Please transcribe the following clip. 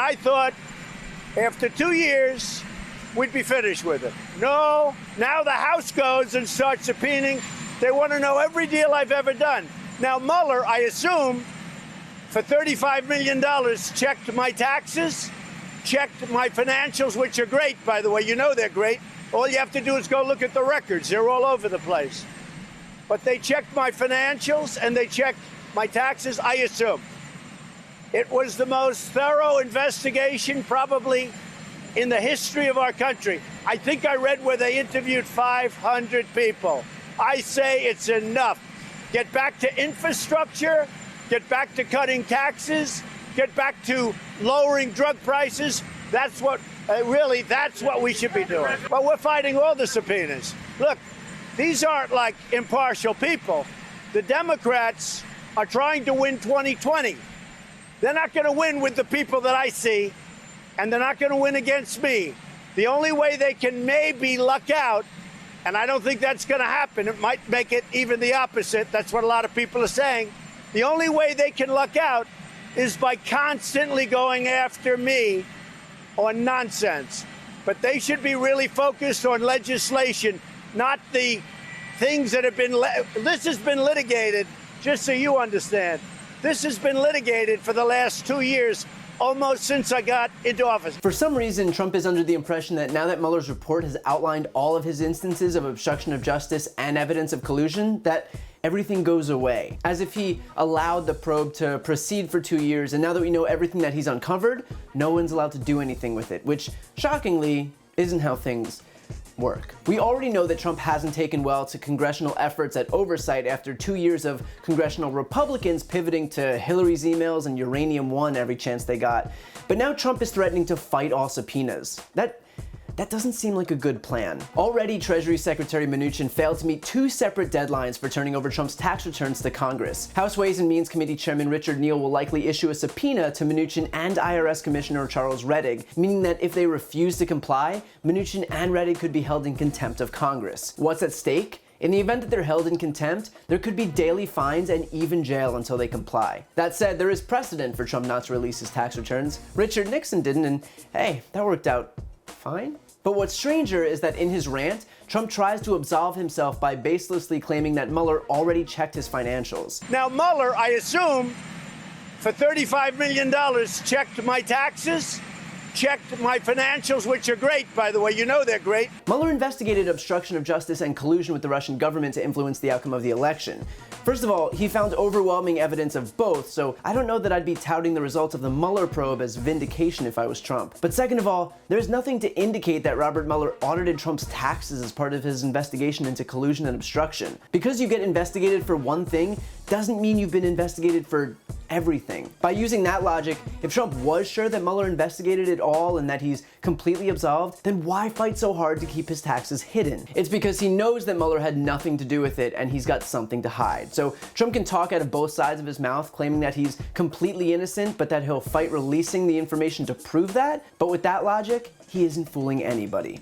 And I thought after 2 years, we'd be finished with it. No, now the House goes and starts subpoenaing. They want to know every deal I've ever done. Now, Mueller, I assume, for $35 million, checked my taxes, checked my financials, which are great, by the way. You know they're great. All you have to do is go look at the records. They're all over the place. But they checked my financials and they checked my taxes, I assume. It was the most thorough investigation probably in the history of our country. I think I read where they interviewed 500 people. I say it's enough. Get back to infrastructure, get back to cutting taxes, get back to lowering drug prices. That's what, that's what we should be doing. Well, we're fighting all the subpoenas. Look, these aren't like impartial people. The Democrats are trying to win 2020. They're not going to win with the people that I see, and they're not going to win against me. The only way they can maybe luck out, and I don't think that's going to happen, it might make it even the opposite. That's what a lot of people are saying. The only way they can luck out is by constantly going after me on nonsense. But they should be really focused on legislation, not the things that have been, this has been litigated, just so you understand. This has been litigated for the last 2 years, almost since I got into office. For some reason, Trump is under the impression that now that Mueller's report has outlined all of his instances of obstruction of justice and evidence of collusion, that everything goes away. As if he allowed the probe to proceed for 2 years, and now that we know everything that he's uncovered, no one's allowed to do anything with it, which, shockingly, isn't how things work. We already know that Trump hasn't taken well to congressional efforts at oversight after 2 years of congressional Republicans pivoting to Hillary's emails and Uranium One every chance they got. But now Trump is threatening to fight all subpoenas. That doesn't seem like a good plan. Already, Treasury Secretary Mnuchin failed to meet 2 separate deadlines for turning over Trump's tax returns to Congress. House Ways and Means Committee Chairman Richard Neal will likely issue a subpoena to Mnuchin and IRS Commissioner Charles Rettig, meaning that if they refuse to comply, Mnuchin and Rettig could be held in contempt of Congress. What's at stake? In the event that they're held in contempt, there could be daily fines and even jail until they comply. That said, there is precedent for Trump not to release his tax returns. Richard Nixon didn't, and hey, that worked out fine. But what's stranger is that in his rant, Trump tries to absolve himself by baselessly claiming that Mueller already checked his financials. Now, Mueller, I assume, for $35 million, checked my taxes, checked my financials, which are great, by the way. You know they're great. Mueller investigated obstruction of justice and collusion with the Russian government to influence the outcome of the election. First of all, he found overwhelming evidence of both, so I don't know that I'd be touting the results of the Mueller probe as vindication if I was Trump. But second of all, there's nothing to indicate that Robert Mueller audited Trump's taxes as part of his investigation into collusion and obstruction. Because you get investigated for one thing doesn't mean you've been investigated for everything. By using that logic, if Trump was sure that Mueller investigated it all and that he's completely absolved, then why fight so hard to keep his taxes hidden? It's because he knows that Mueller had nothing to do with it and he's got something to hide. So Trump can talk out of both sides of his mouth, claiming that he's completely innocent, but that he'll fight releasing the information to prove that. But with that logic, he isn't fooling anybody.